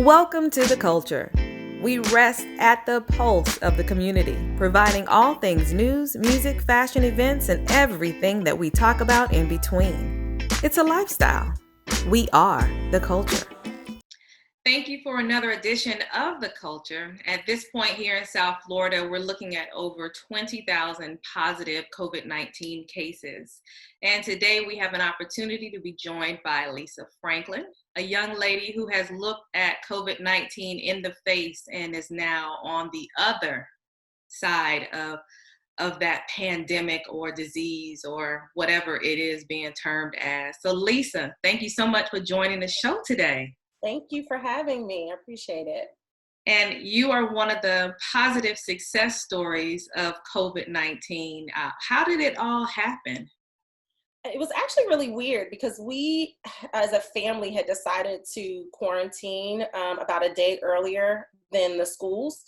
Welcome to The Culture. We rest at the pulse of the community, providing all things news, music, fashion, events, and everything that we talk about in between. It's a lifestyle. We are The Culture. Thank you for another edition of The Culture. At this point here in South Florida, we're looking at over 20,000 positive COVID-19 cases. And today we have an opportunity to be joined by Lisa Franklin, a young lady who has looked at COVID-19 in the face and is now on the other side of that pandemic or disease or whatever it is being termed as. So Lisa, thank you so much for joining the show today. Thank you for having me. I appreciate it. And you are one of the positive success stories of COVID-19. How did it all happen? It was actually really weird because we, as a family, had decided to quarantine about a day earlier than the schools.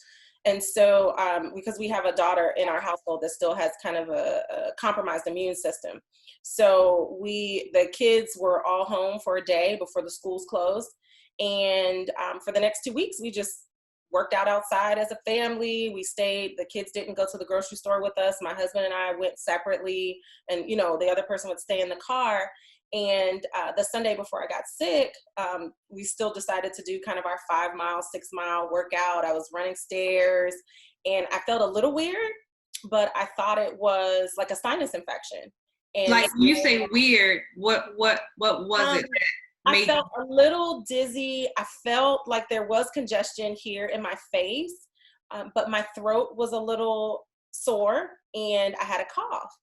And so, because we have a daughter in our household that still has kind of a compromised immune system. So the kids were all home for a day before the schools closed. And for the next 2 weeks, we just worked out outside as a family. We stayed, the kids didn't go to the grocery store with us. My husband and I went separately, and the other person would stay in the car. And the Sunday before I got sick, we still decided to do kind of our 5-mile, 6-mile workout. I was running stairs and I felt a little weird, but I thought it was like a sinus infection. And like you say weird, what was it? I felt a little dizzy. I felt like there was congestion here in my face, but my throat was a little sore and I had a cough.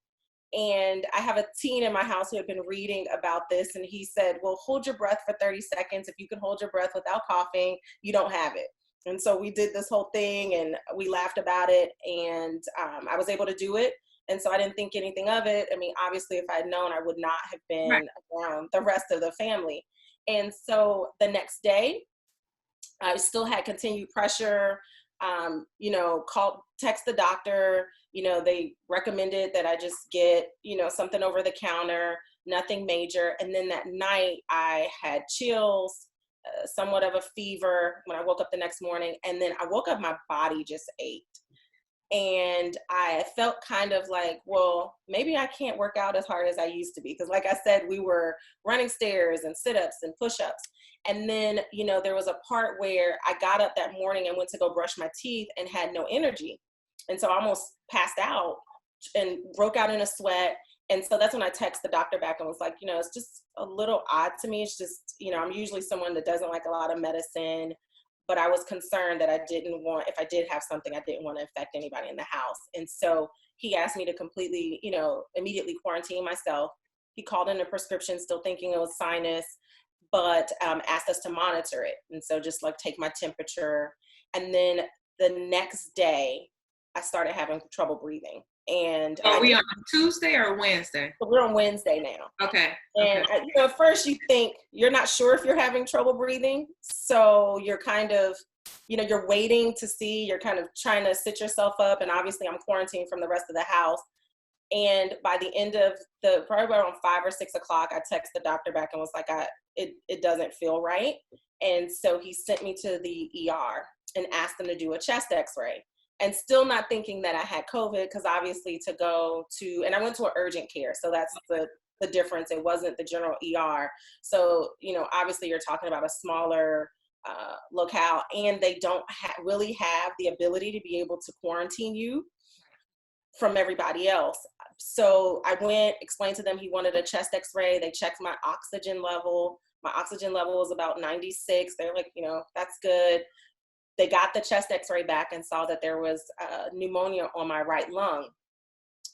And I have a teen in my house who had been reading about this, and he said, well, hold your breath for 30 seconds. If you can hold your breath without coughing, you don't have it. And so we did this whole thing and we laughed about it, and I was able to do it. And so I didn't think anything of it. I mean, obviously, if I had known, I would not have been around the rest of the family. And so the next day, I still had continued pressure, text the doctor. They recommended that I just get, something over the counter, nothing major. And then that night I had chills, somewhat of a fever when I woke up the next morning. And then I woke up, my body just ached. And I felt kind of like, well, maybe I can't work out as hard as I used to be. Because like I said, we were running stairs and sit-ups and push-ups. And then, there was a part where I got up that morning and went to go brush my teeth and had no energy. And so I almost passed out and broke out in a sweat. And so that's when I texted the doctor back and was like, it's just a little odd to me. It's just, I'm usually someone that doesn't like a lot of medicine. But I was concerned that if I did have something, I didn't want to infect anybody in the house. And so he asked me to completely, immediately quarantine myself. He called in a prescription, still thinking it was sinus, but asked us to monitor it. And so just like take my temperature. And then the next day, I started having trouble breathing. And are we on Tuesday or Wednesday? So we're on Wednesday now. Okay. And at first you think you're not sure if you're having trouble breathing. So you're kind of, you're waiting to see, you're kind of trying to sit yourself up. And obviously I'm quarantined from the rest of the house. And by the end of probably around 5 or 6 o'clock, I texted the doctor back and was like, it doesn't feel right. And so he sent me to the ER and asked them to do a chest x-ray. And still not thinking that I had COVID, because obviously and I went to an urgent care. So that's the difference. It wasn't the general ER. So, obviously you're talking about a smaller locale, and they don't really have the ability to be able to quarantine you from everybody else. So I went, explained to them he wanted a chest x-ray. They checked my oxygen level. My oxygen level was about 96. They're like, that's good. They got the chest x-ray back and saw that there was pneumonia on my right lung.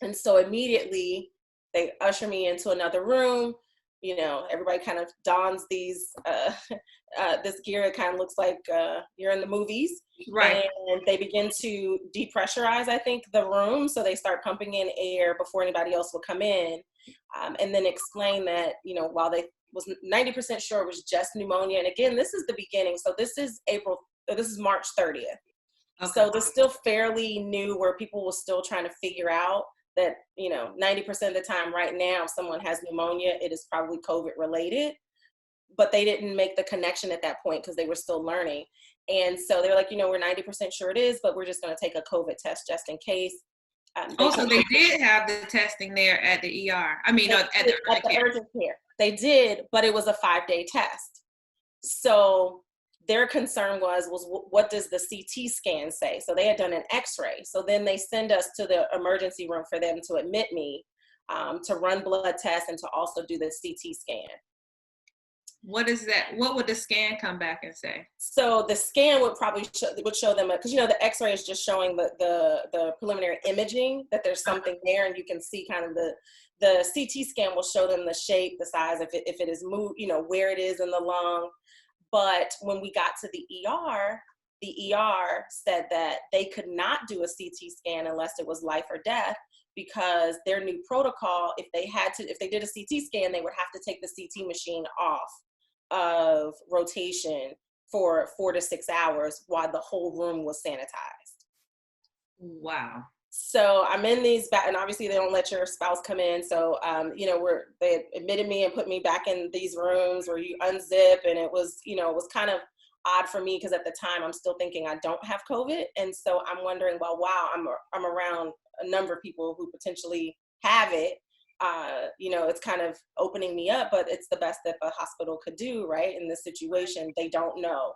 And so immediately they usher me into another room. Everybody kind of dons these, this gear. It kind of looks like you're in the movies. Right. And they begin to depressurize, I think, the room. So they start pumping in air before anybody else will come in. And then explain that, while they was 90% sure it was just pneumonia. And again, this is the beginning. So this is March 30th. Okay. So this is still fairly new, where people were still trying to figure out that, 90% of the time right now, if someone has pneumonia, it is probably COVID related. but they didn't make the connection at that point because they were still learning. And so they were like, we're 90% sure it is, but we're just going to take a COVID test just in case. So they did have the testing there at the ER. I mean, at the urgent care. They did, but it was a 5-day test. So their concern was what does the CT scan say? So they had done an X-ray. So then they send us to the emergency room for them to admit me, to run blood tests and to also do the CT scan. What is that? What would the scan come back and say? So the scan would probably show them, because the X-ray is just showing the preliminary imaging that there's something there, and you can see kind of the CT scan will show them the shape, the size, if it is moved, where it is in the lung. But when we got to the ER said that they could not do a CT scan unless it was life or death, because their new protocol, if they did a CT scan, they would have to take the CT machine off of rotation for 4 to 6 hours while the whole room was sanitized. Wow. So I'm in these back, and obviously they don't let your spouse come in. So, they admitted me and put me back in these rooms where you unzip, and it was kind of odd for me because at the time I'm still thinking I don't have COVID. And so I'm wondering, well, wow, I'm around a number of people who potentially have it. It's kind of opening me up, but it's the best that the hospital could do, right? In this situation, they don't know.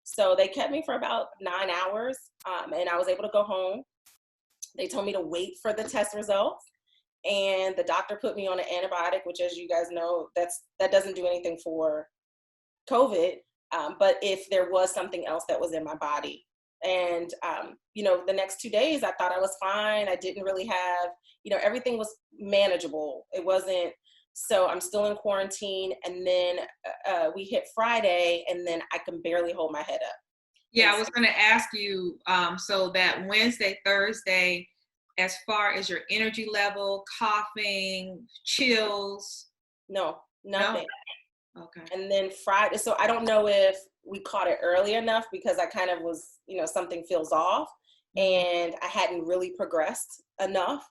So they kept me for about 9 hours, and I was able to go home. They told me to wait for the test results, and the doctor put me on an antibiotic, which, as you guys know, that doesn't do anything for COVID, but if there was something else that was in my body. And, the next 2 days, I thought I was fine. I didn't really have, everything was manageable. It wasn't, so I'm still in quarantine. And then we hit Friday, and then I can barely hold my head up. Yeah, I was going to ask you, so that Wednesday, Thursday, as far as your energy level, coughing, chills? No, nothing. No? Okay. And then Friday, so I don't know if we caught it early enough because I kind of was, something feels off, and I hadn't really progressed enough.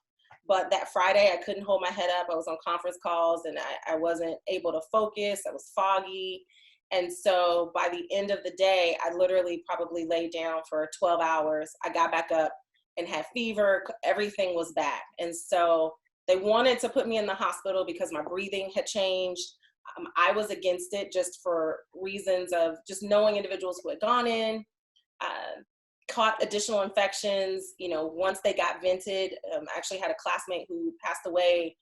But that Friday, I couldn't hold my head up. I was on conference calls, and I wasn't able to focus. I was foggy. And so by the end of the day, I literally probably laid down for 12 hours. I got back up and had fever. Everything was back. And so they wanted to put me in the hospital because my breathing had changed. I was against it just for reasons of just knowing individuals who had gone in, caught additional infections. Once they got vented, I actually had a classmate who passed away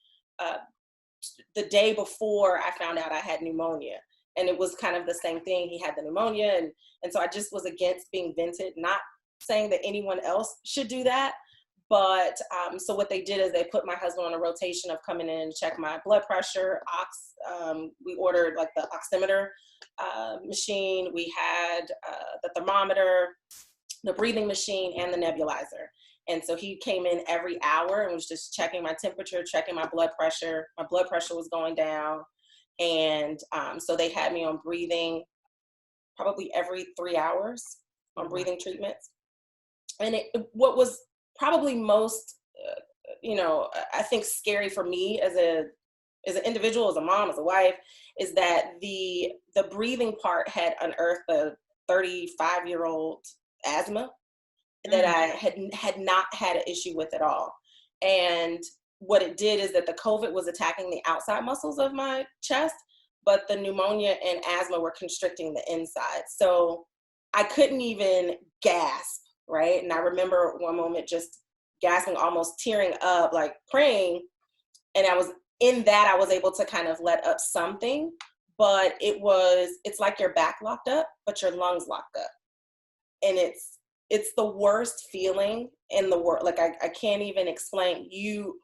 the day before I found out I had pneumonia. And it was kind of the same thing. He had the pneumonia. And so I just was against being vented, not saying that anyone else should do that. But so what they did is they put my husband on a rotation of coming in and check my blood pressure, we ordered like the oximeter machine. We had the thermometer, the breathing machine, and the nebulizer. And so he came in every hour and was just checking my temperature, checking my blood pressure. My blood pressure was going down. And so they had me on breathing probably every 3 hours on breathing treatments. And what was probably most, I think scary for me as an individual, as a mom, as a wife, is that the breathing part had unearthed a 35-year-old asthma that I had not had an issue with at all. And what it did is that the COVID was attacking the outside muscles of my chest, but the pneumonia and asthma were constricting the inside. So I couldn't even gasp, right? And I remember one moment just gasping, almost tearing up, like praying. And I was able to kind of let up something, but it's like your back locked up, but your lungs locked up. And it's the worst feeling in the world. Like I can't even explain. You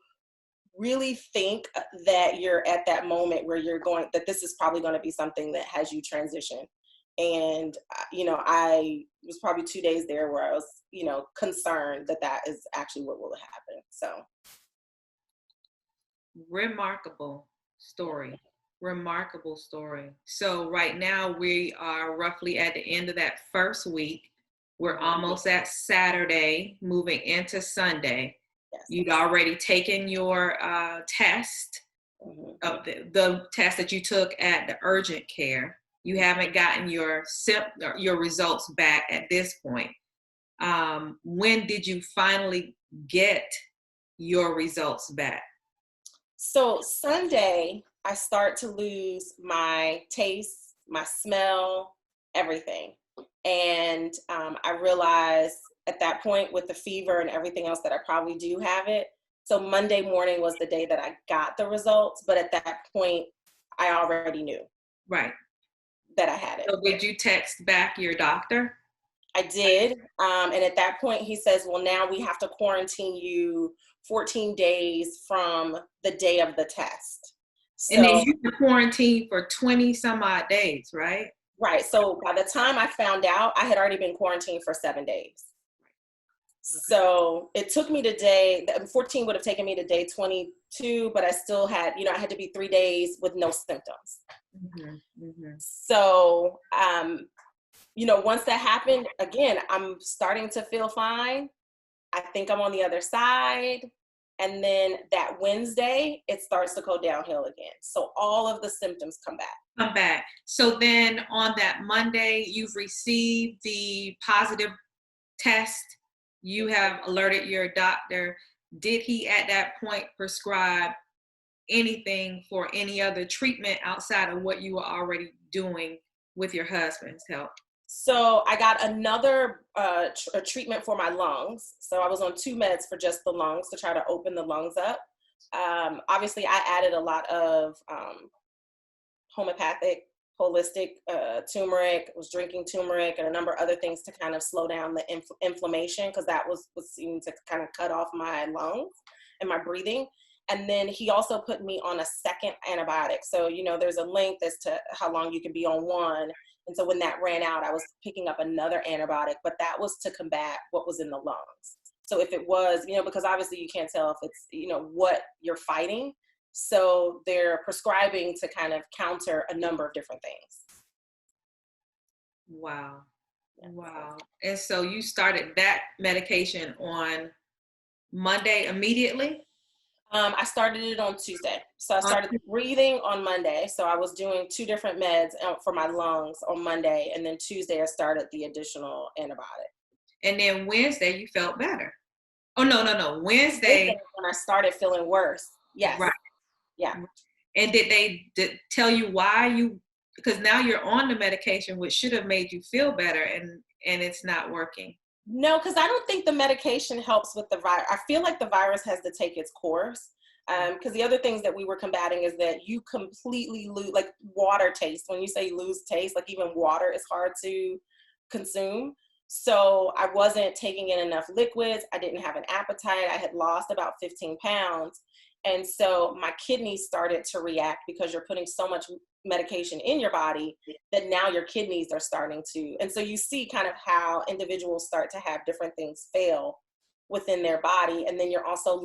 really think that you're at that moment where that this is probably going to be something that has you transition. And, I was probably 2 days there where I was, concerned that is actually what will happen. So. Remarkable story. So right now we are roughly at the end of that first week. We're almost at Saturday, moving into Sunday. Yes. You'd already taken your test. of the test that you took at the urgent care. You haven't gotten your results back at this point. When did you finally get your results back? So Sunday, I start to lose my taste, my smell, everything. And I realized at that point with the fever and everything else that I probably do have it. So Monday morning was the day that I got the results. But at that point, I already knew. Right. That I had it. So did you text back your doctor? I did. And at that point, he says, well, now we have to quarantine you 14 days from the day of the test. So, and then you were quarantined for 20 some odd days, right? Right. So by the time I found out, I had already been quarantined for 7 days. Okay. So it took me to day 14 would have taken me to day 22, but I still had, I had to be 3 days with no symptoms. Mm-hmm. Mm-hmm. So, once that happened, again, I'm starting to feel fine. I think I'm on the other side. And then that Wednesday, it starts to go downhill again. So all of the symptoms come back. So then on that Monday, you've received the positive test. You have alerted your doctor. Did he at that point prescribe anything for any other treatment outside of what you were already doing with your husband's help? So I got another treatment for my lungs. So I was on 2 meds for just the lungs to try to open the lungs up. Obviously, I added a lot of homeopathic, holistic turmeric, was drinking turmeric and a number of other things to kind of slow down the inflammation, because that was seeming to kind of cut off my lungs and my breathing. And then he also put me on a second antibiotic. So, there's a length as to how long you can be on one. And so when that ran out, I was picking up another antibiotic, but that was to combat what was in the lungs. So if it was, because obviously you can't tell if it's, what you're fighting. So they're prescribing to kind of counter a number of different things. Wow. Yeah. Wow. And so you started that medication on Monday immediately? I started it on Tuesday. So I started breathing on Monday. So I was doing 2 different meds for my lungs on Monday. And then Tuesday, I started the additional antibiotic. And then Wednesday, you felt better. Oh, no. Wednesday. When I started feeling worse. Yes. Right. Yeah. And did they tell you why because now you're on the medication, which should have made you feel better, and it's not working? No, because I don't think the medication helps with the virus. I feel like the virus has to take its course. Because the other things that we were combating is that you completely lose, like water taste. When you say lose taste, like even water is hard to consume. So I wasn't taking in enough liquids. I didn't have an appetite. I had lost about 15 pounds. And so my kidneys started to react because you're putting so much medication in your body that now your kidneys are starting to. And so you see kind of how individuals start to have different things fail within their body. And then you're also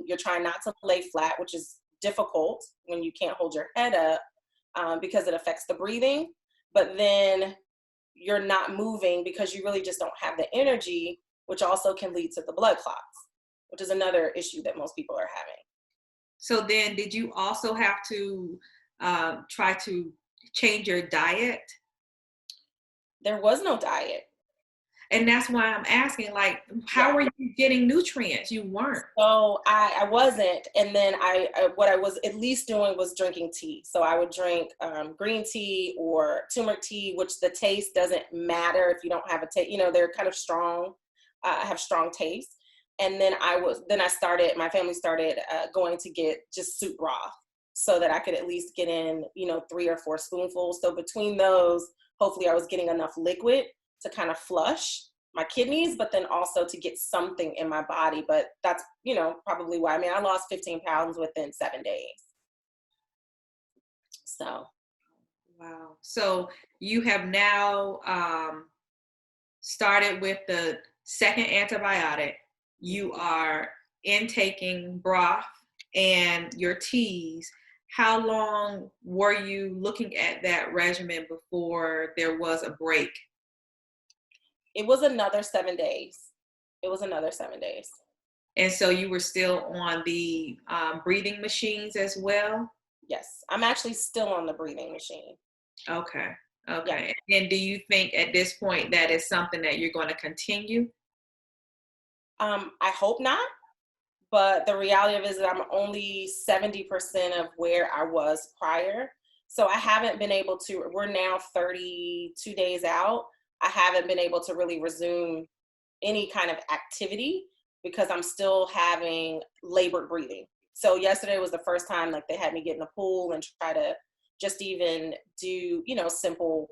you're trying not to lay flat, which is difficult when you can't hold your head up because it affects the breathing. But then you're not moving because you really just don't have the energy, which also can lead to the blood clots, which is another issue that most people are having. So then did you also have to try to change your diet? There was no diet. And that's why I'm asking, like, how were you getting nutrients? You weren't. So I wasn't. And then what I was at least doing was drinking tea. So I would drink green tea or turmeric tea, which the taste doesn't matter if you don't have a taste. They're kind of strong, have strong taste. And then my family started going to get just soup broth so that I could at least get in, 3 or 4 spoonfuls. So between those, hopefully I was getting enough liquid to kind of flush my kidneys, but then also to get something in my body. But that's, probably why. I lost 15 pounds within 7 days. So. Wow. So you have now started with the second antibiotic. You are intaking broth and your teas. How long were you looking at that regimen before there was a break? It was another 7 days. And so you were still on the breathing machines as well? Yes, I'm actually still on the breathing machine. Okay. Yeah. Okay. And do you think at this point that is something that you're going to continue? I hope not, but the reality of it is that I'm only 70% of where I was prior. So I haven't been able to, we're now 32 days out. I haven't been able to really resume any kind of activity because I'm still having labored breathing. So yesterday was the first time like they had me get in the pool and try to just even do, simple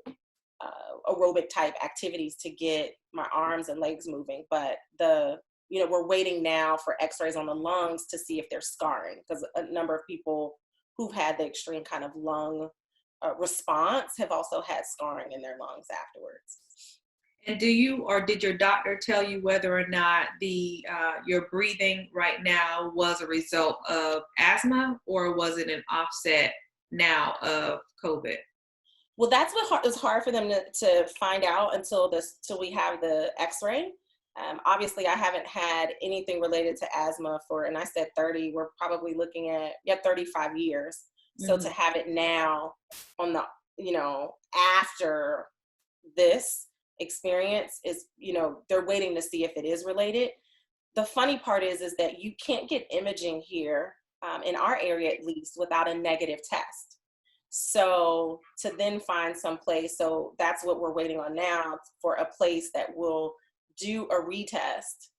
aerobic type activities to get my arms and legs moving. But we're waiting now for x-rays on the lungs to see if there's scarring, because a number of people who've had the extreme kind of lung response have also had scarring in their lungs afterwards. And did your doctor tell you whether or not your breathing right now was a result of asthma, or was it an offset now of COVID? Well, that's what is hard for them to find out till we have the x-ray. Obviously, I haven't had anything related to asthma and I said 30, we're probably looking at 35 years. So to have it now on the, after this experience is, they're waiting to see if it is related. The funny part is that you can't get imaging here, in our area at least, without a negative test. So to then find some place, so that's what we're waiting on now, for a place that will do a retest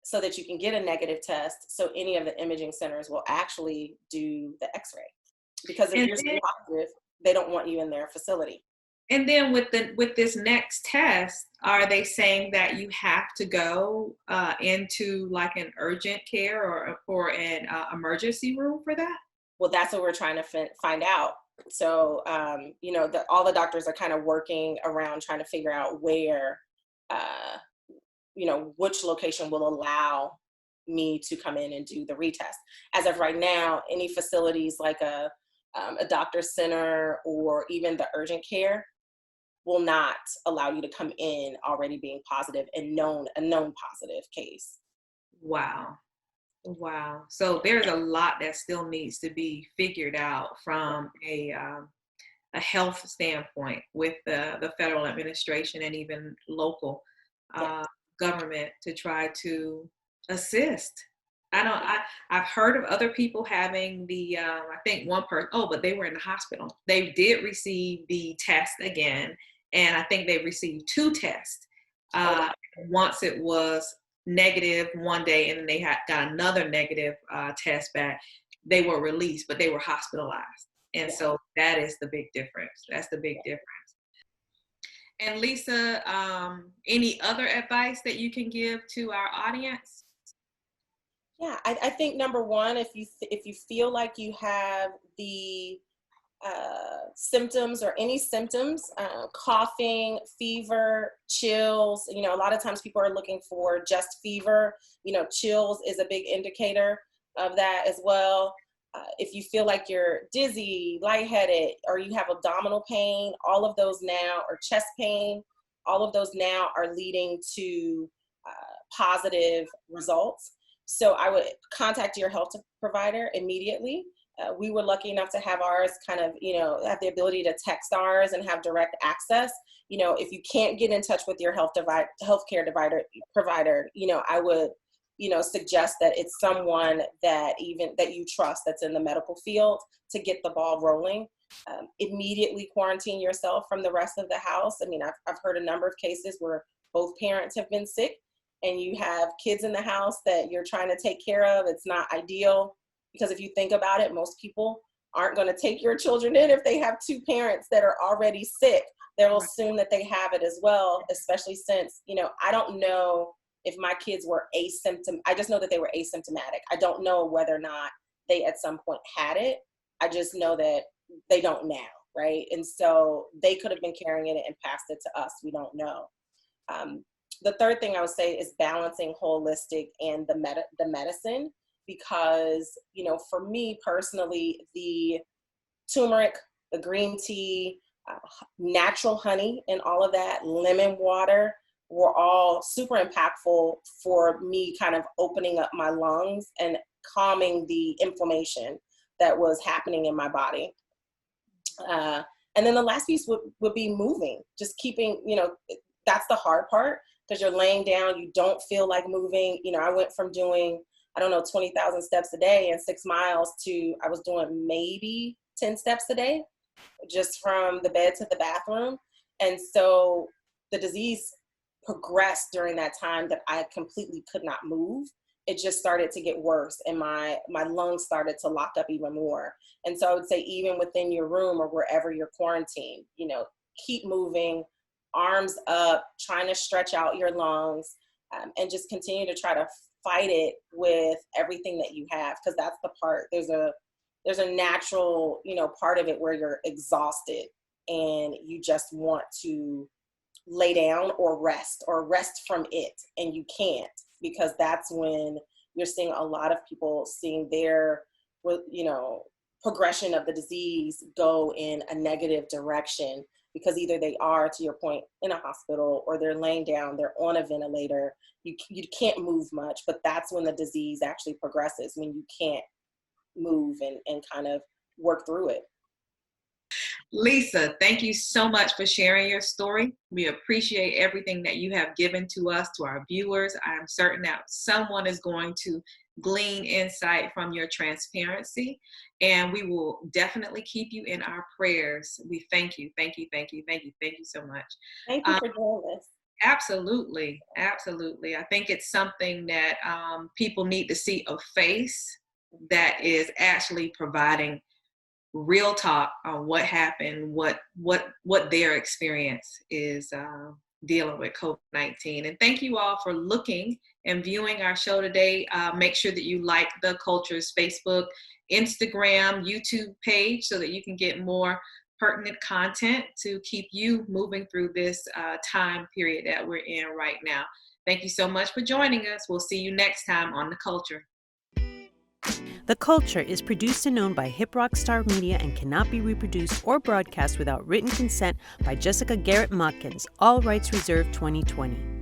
so that you can get a negative test. So any of the imaging centers will actually do the x-ray, because if you're still positive, they don't want you in their facility. And then with this next test, are they saying that you have to go into like an urgent care or an emergency room for that? Well, that's what we're trying to find out. So, all the doctors are kind of working around trying to figure out where, which location will allow me to come in and do the retest. As of right now, any facilities like a doctor's center or even the urgent care will not allow you to come in already being positive and a known positive case. Wow. So there's a lot that still needs to be figured out from a health standpoint with the federal administration and even local government to try to assist. I've heard of other people having I think one person, but they were in the hospital. They did receive the test again, and I think they received 2 tests. Once it was negative one day, and then they got another negative test back. They were released, but they were hospitalized. And so that is the big difference. That's the big difference. And Lisa, any other advice that you can give to our audience? Yeah, I think number one, if you feel like you have the symptoms or any symptoms, coughing, fever, chills, a lot of times people are looking for just fever, chills is a big indicator of that as well. If you feel like you're dizzy, lightheaded, or you have abdominal pain, all of those now, or chest pain, all of those now are leading to positive results. So I would contact your health provider immediately. We were lucky enough to have ours kind of, have the ability to text ours and have direct access. If you can't get in touch with your healthcare provider, I would, suggest that it's someone that you trust that's in the medical field to get the ball rolling. Immediately quarantine yourself from the rest of the house. I mean, I've heard a number of cases where both parents have been sick and you have kids in the house that you're trying to take care of. It's not ideal. Because if you think about it, most people aren't going to take your children in if they have 2 parents that are already sick. They'll assume that they have it as well, especially since, I don't know if my kids were I just know that they were asymptomatic. I don't know whether or not they at some point had it. I just know that they don't now, right? And so they could have been carrying it and passed it to us. We don't know. The third thing I would say is balancing holistic and the medicine. Because, for me personally, the turmeric, the green tea, natural honey and all of that, lemon water were all super impactful for me kind of opening up my lungs and calming the inflammation that was happening in my body. And then the last piece would be moving, just keeping, that's the hard part, because you're laying down, you don't feel like moving. I went from doing, 20,000 steps a day and 6 miles to I was doing maybe 10 steps a day, just from the bed to the bathroom. And so the disease progressed during that time that I completely could not move. It just started to get worse, and my lungs started to lock up even more. And so I would say, even within your room or wherever you're quarantined, keep moving, arms up, trying to stretch out your lungs, and just continue to try to fight it with everything that you have, because that's the part. There's a natural, part of it where you're exhausted and you just want to lay down or rest from it, and you can't, because that's when you're seeing a lot of people seeing their, progression of the disease go in a negative direction, because either they are, to your point, in a hospital, or they're laying down, they're on a ventilator. You can't move much, but that's when the disease actually progresses, when you can't move and kind of work through it. Lisa, thank you so much for sharing your story. We appreciate everything that you have given to us, to our viewers. I am certain that someone is going to glean insight from your transparency, and we will definitely keep you in our prayers. We thank you. Thank you so much. Thank you for doing this. Absolutely. I think it's something that people need to see a face that is actually providing real talk on what happened, what their experience is dealing with COVID-19. And thank you all for looking and viewing our show today. Make sure that you like The Culture's Facebook, Instagram, YouTube page, so that you can get more pertinent content to keep you moving through this time period that we're in right now. Thank you so much for joining us. We'll see you next time on The Culture. The Culture is produced and owned by Hip Rock Star Media and cannot be reproduced or broadcast without written consent by Jessica Garrett Modkins. All rights reserved 2020.